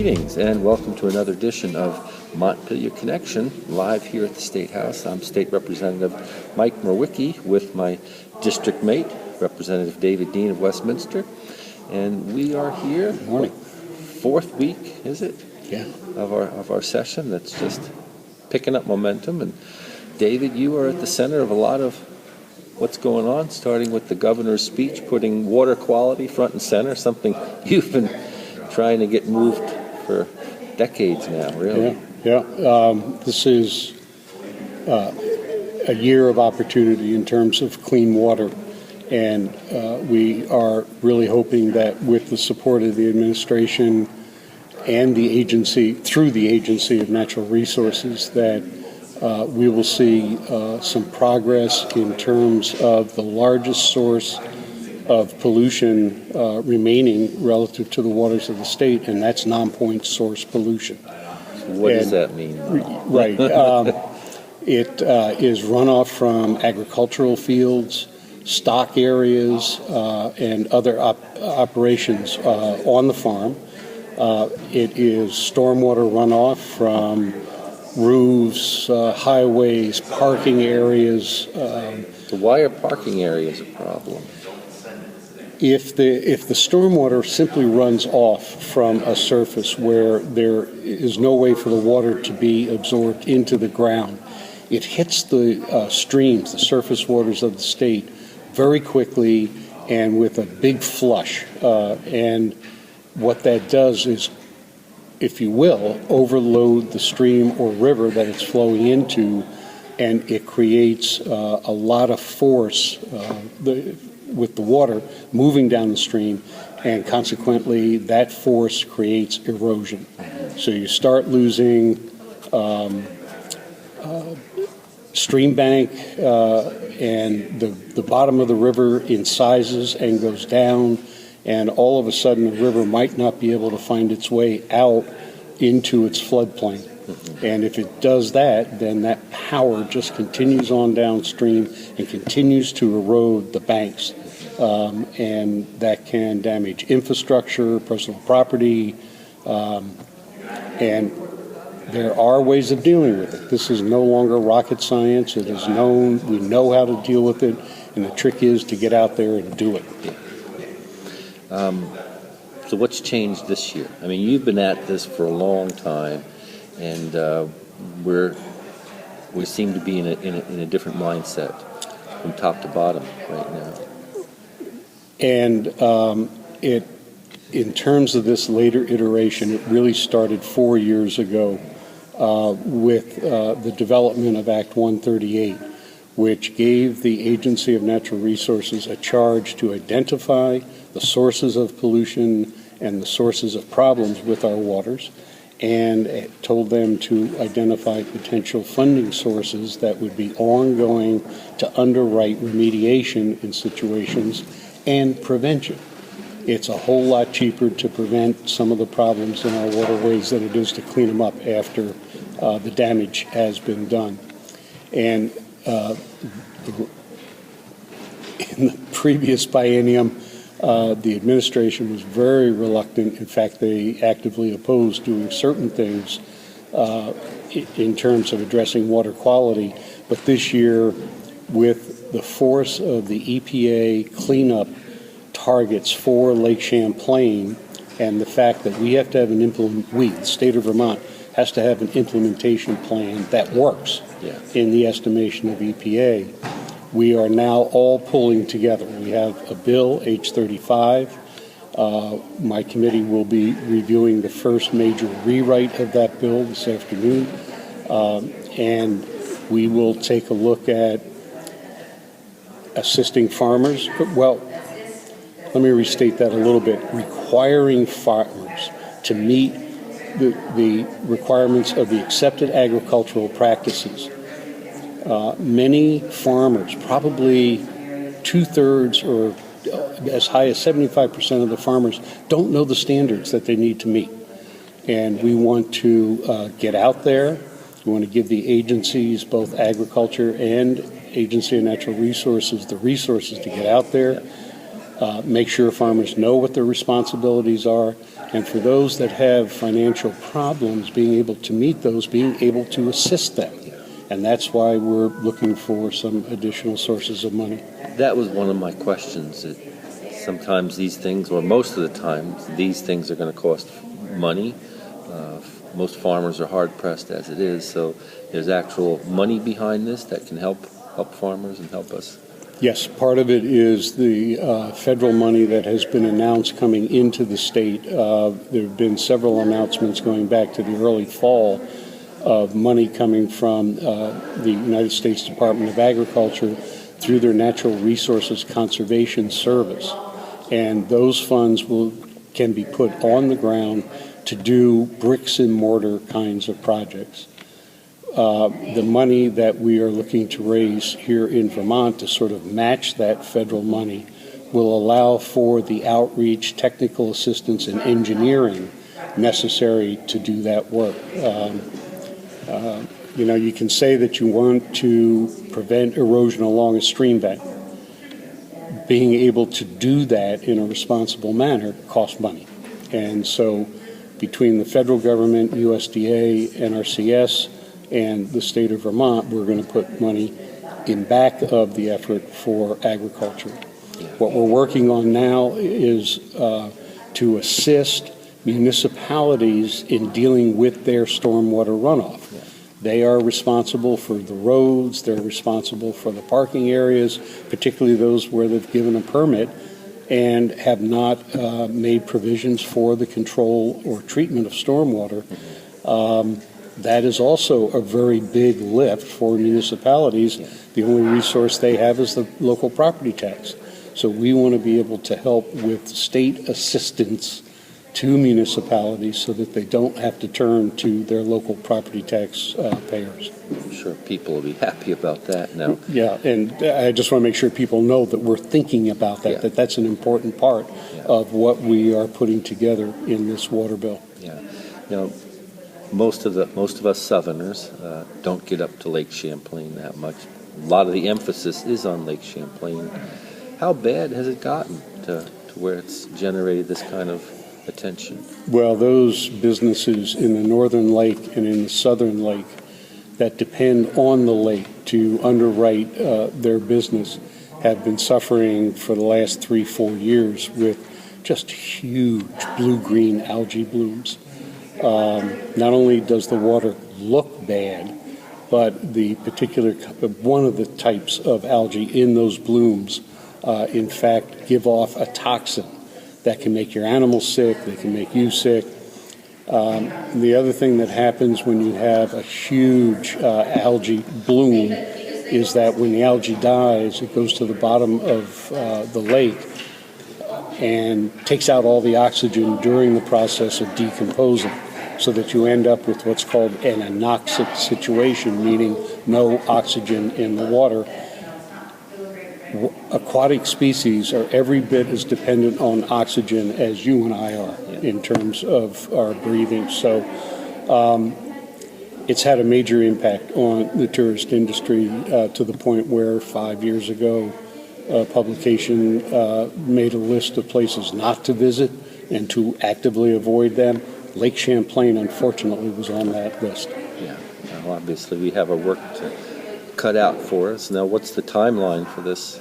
Greetings and welcome to another edition of Montpelier Connection, live here at the Statehouse. I'm State Representative Mike Mrowicki with my district mate, Representative David Deen of Westminster. And we are here, fourth week, is it? Yeah. Of our session that's just picking up momentum. And David, you are at the center of a lot of what's going on, starting with the governor's speech, putting water quality front and center, something you've been trying to get moved for decades now, really. Yeah. This is a year of opportunity in terms of clean water, and we are really hoping that with the support of the administration and the agency, through the Agency of Natural Resources, that we will see some progress in terms of the largest source of pollution remaining relative to the waters of the state, and that's non-point source pollution. What does that mean? Right. It is runoff from agricultural fields, stock areas, and other operations on the farm. It is stormwater runoff from roofs, highways, parking areas. So why are parking areas a problem? If the stormwater simply runs off from a surface where there is no way for the water to be absorbed into the ground, it hits the streams, the surface waters of the state, very quickly and with a big flush. And what that does is, if you will, overload the stream or river that it's flowing into, and it creates a lot of force with the water moving down the stream, and consequently that force creates erosion. So you start losing stream bank, and the bottom of the river incisors and goes down, and all of a sudden the river might not be able to find its way out into its floodplain. And if it does that, then that power just continues on downstream and continues to erode the banks. And that can damage infrastructure, personal property, and there are ways of dealing with it. This is no longer rocket science. It is known. We know how to deal with it, and the trick is to get out there and do it. So what's changed this year? I mean, you've been at this for a long time, and we seem to be in a different mindset from top to bottom right now. And in terms of this later iteration, it really started 4 years ago with the development of Act 138, which gave the Agency of Natural Resources a charge to identify the sources of pollution and the sources of problems with our waters, and it told them to identify potential funding sources that would be ongoing to underwrite remediation in situations and prevention. It's a whole lot cheaper to prevent some of the problems in our waterways than it is to clean them up after the damage has been done. And in the previous biennium, the administration was very reluctant. In fact, they actively opposed doing certain things in terms of addressing water quality. But this year, with the force of the EPA cleanup targets for Lake Champlain, and the fact that we have to have the state of Vermont, has to have an implementation plan that works in the estimation of EPA, we are now all pulling together. We have a bill, H35. My committee will be reviewing the first major rewrite of that bill this afternoon, and we will take a look at assisting farmers. Well, let me restate that a little bit. Requiring farmers to meet the requirements of the accepted agricultural practices. Many farmers, probably 2/3 or as high as 75% of the farmers, don't know the standards that they need to meet. And we want to get out there. We want to give the agencies, both agriculture and Agency of Natural Resources, the resources to get out there, make sure farmers know what their responsibilities are, and for those that have financial problems, being able to meet those, being able to assist them. And that's why we're looking for some additional sources of money. That was one of my questions. Sometimes these things, or most of the time, these things are going to cost money. Most farmers are hard-pressed as it is, so there's actual money behind this that can help farmers and help us. Yes, part of it is the federal money that has been announced coming into the state. There have been several announcements going back to the early fall of money coming from the United States Department of Agriculture through their Natural Resources Conservation Service. And those funds can be put on the ground to do bricks and mortar kinds of projects. The money that we are looking to raise here in Vermont to sort of match that federal money will allow for the outreach, technical assistance, and engineering necessary to do that work. You can say that you want to prevent erosion along a stream bank. Being able to do that in a responsible manner costs money. And so between the federal government, USDA, NRCS, and the state of Vermont, we're going to put money in back of the effort for agriculture. What we're working on now is to assist municipalities in dealing with their stormwater runoff. They are responsible for the roads, they're responsible for the parking areas, particularly those where they've given a permit and have not made provisions for the control or treatment of stormwater. That is also a very big lift for municipalities. The only resource they have is the local property tax. So we want to be able to help with state assistance to municipalities so that they don't have to turn to their local property tax payers. I'm sure people will be happy about that now. Yeah, and I just want to make sure people know that we're thinking about that, that that's an important part of what we are putting together in this water bill. Yeah. Most of us Southerners don't get up to Lake Champlain that much. A lot of the emphasis is on Lake Champlain. How bad has it gotten to where it's generated this kind of attention? Well, those businesses in the northern lake and in the southern lake that depend on the lake to underwrite their business have been suffering for the last 3-4 years with just huge blue-green algae blooms. Not only does the water look bad, but the particular one of the types of algae in those blooms, in fact, give off a toxin that can make your animals sick, they can make you sick. The other thing that happens when you have a huge algae bloom is that when the algae dies, it goes to the bottom of the lake and takes out all the oxygen during the process of decomposing, so that you end up with what's called an anoxic situation, meaning no oxygen in the water. Aquatic species are every bit as dependent on oxygen as you and I are in terms of our breathing. So it's had a major impact on the tourist industry to the point where 5 years ago, a publication made a list of places not to visit and to actively avoid them. Lake Champlain, unfortunately, was on that list. Yeah, well, obviously we have our work to cut out for us. Now, what's the timeline for this?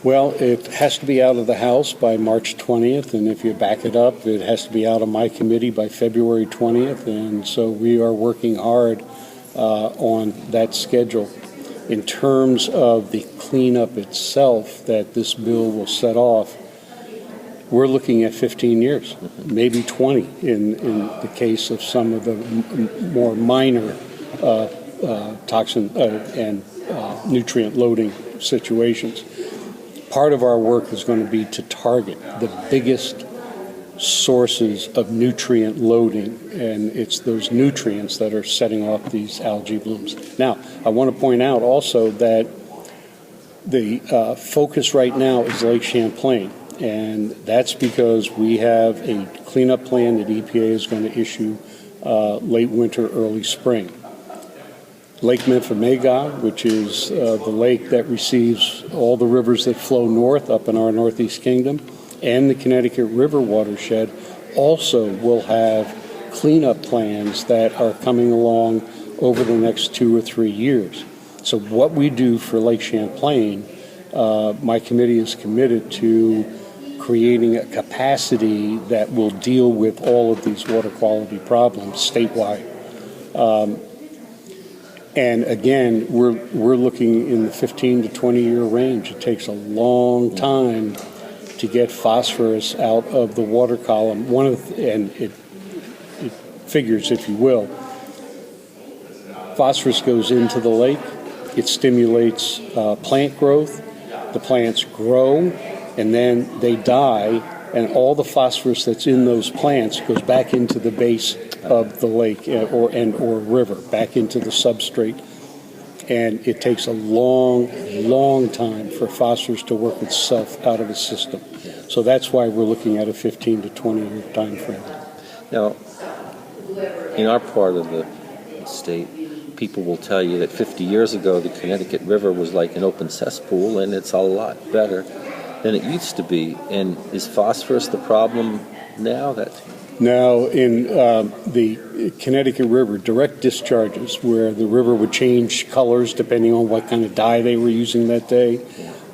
Well, it has to be out of the House by March 20th, and if you back it up, it has to be out of my committee by February 20th, and so we are working hard on that schedule. In terms of the cleanup itself that this bill will set off, we're looking at 15 years, maybe 20 in the case of some of the more minor toxin and nutrient loading situations. Part of our work is going to be to target the biggest sources of nutrient loading, and it's those nutrients that are setting off these algae blooms. Now, I want to point out also that the focus right now is Lake Champlain. And that's because we have a cleanup plan that EPA is going to issue late winter, early spring. Lake Memphremagog, which is the lake that receives all the rivers that flow north up in our Northeast Kingdom, and the Connecticut River watershed also will have cleanup plans that are coming along over the next 2 or 3 years. So what we do for Lake Champlain, my committee is committed to creating a capacity that will deal with all of these water quality problems statewide. And again, we're looking in the 15 to 20 year range. It takes a long time to get phosphorus out of the water column. And it figures, if you will, phosphorus goes into the lake. It stimulates plant growth. The plants grow, and then they die, and all the phosphorus that's in those plants goes back into the base of the lake or river, back into the substrate. And it takes a long, long time for phosphorus to work itself out of the system. So that's why we're looking at a 15 to 20 year time frame. Now, in our part of the state, people will tell you that 50 years ago the Connecticut River was like an open cesspool, and it's a lot better than it used to be. And is phosphorus the problem now? Now, in the Connecticut River, direct discharges where the river would change colors depending on what kind of dye they were using that day,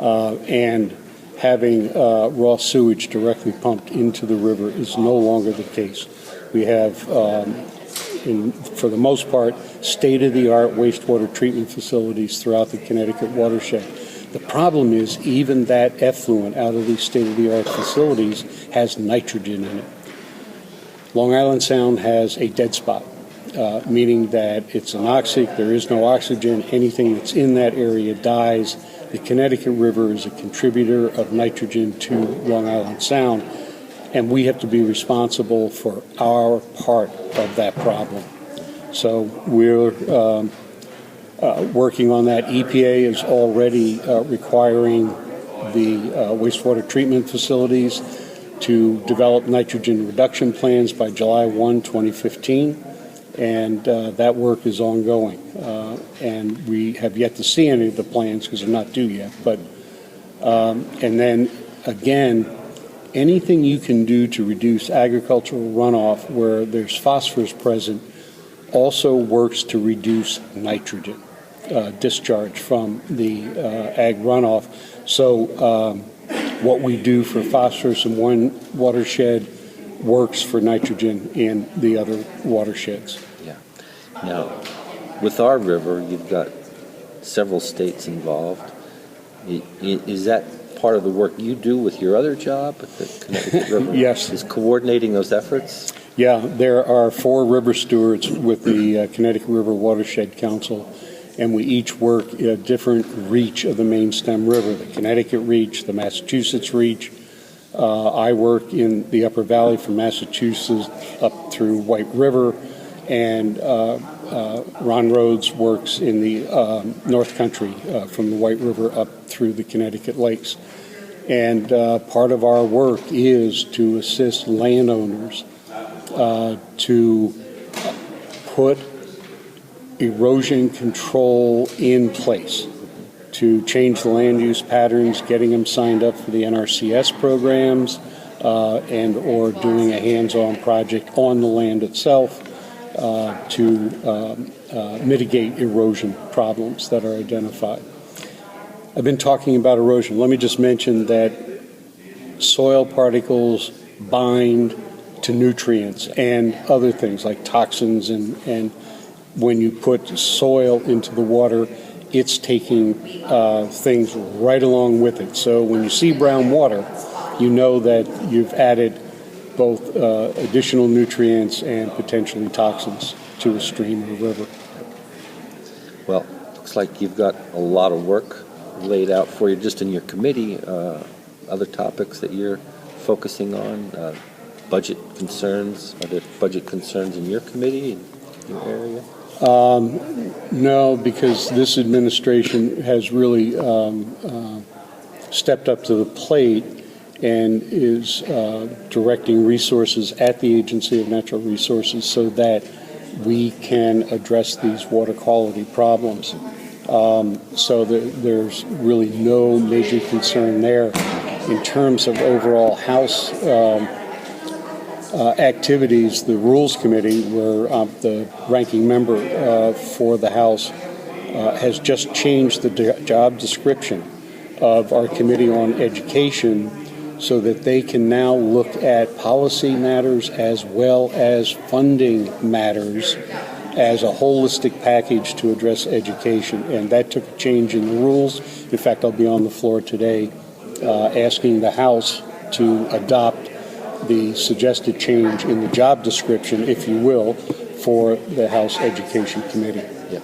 and having raw sewage directly pumped into the river is no longer the case. We have, for the most part, state-of-the-art wastewater treatment facilities throughout the Connecticut watershed. The problem is even that effluent out of these state-of-the-art facilities has nitrogen in it. Long Island Sound has a dead spot, meaning that it's anoxic, there is no oxygen, anything that's in that area dies. The Connecticut River is a contributor of nitrogen to Long Island Sound, and we have to be responsible for our part of that problem. So we're working on that. EPA is already requiring the wastewater treatment facilities to develop nitrogen reduction plans by July 1, 2015, and that work is ongoing. And we have yet to see any of the plans because they're not due yet. But and then again, anything you can do to reduce agricultural runoff where there's phosphorus present also works to reduce nitrogen discharge from the ag runoff. So what we do for phosphorus in one watershed works for nitrogen in the other watersheds. Yeah. Now, with our river, you've got several states involved. Is that part of the work you do with your other job at the Connecticut River? Yes. Is coordinating those efforts? Yeah, there are 4 river stewards with the Connecticut River Watershed Council, and we each work a different reach of the main stem river, the Connecticut reach, the Massachusetts reach. I work in the Upper Valley from Massachusetts up through White River, and Ron Rhodes works in the North Country from the White River up through the Connecticut lakes. And part of our work is to assist landowners to put erosion control in place, to change the land use patterns, getting them signed up for the NRCS programs, and or doing a hands-on project on the land itself to mitigate erosion problems that are identified. I've been talking about erosion. Let me just mention that soil particles bind to nutrients and other things like toxins, and when you put soil into the water, it's taking things right along with it. So when you see brown water, you know that you've added both additional nutrients and potentially toxins to a stream or river. Well, looks like you've got a lot of work laid out for you just in your committee. Other topics that you're focusing on, budget concerns. Are there budget concerns in your committee, in your area? No, because this administration has really stepped up to the plate and is directing resources at the Agency of Natural Resources so that we can address these water quality problems. So there's really no major concern there. In terms of overall House activities, the Rules Committee, where the ranking member for the House has just changed the job description of our Committee on Education so that they can now look at policy matters as well as funding matters as a holistic package to address education. And that took a change in the rules. In fact, I'll be on the floor today asking the House to adopt the suggested change in the job description, if you will, for the House Education Committee. Yep.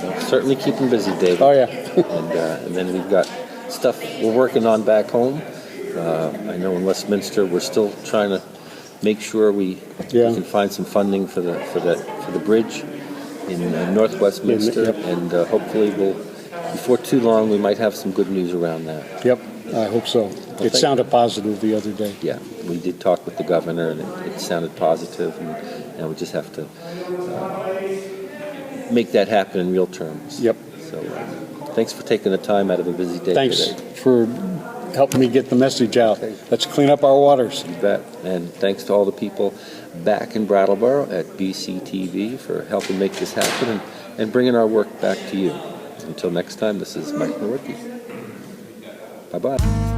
Well, certainly keep them busy, David. Oh, yeah. And then we've got stuff we're working on back home. I know in Westminster we're still trying to make sure we can find some funding for the bridge in North Westminster, Yep. and hopefully before too long we might have some good news around that. Yep, I hope so. It sounded positive the other day. Yeah, we did talk with the governor, and it sounded positive, and we just have to make that happen in real terms. Yep. So thanks for taking the time out of a busy day Thanks today. for helping me get the message out. Okay. Let's clean up our waters. You bet. And thanks to all the people back in Brattleboro at BCTV for helping make this happen and bringing our work back to you. Until next time, this is Mike Mrowicki. Bye-bye.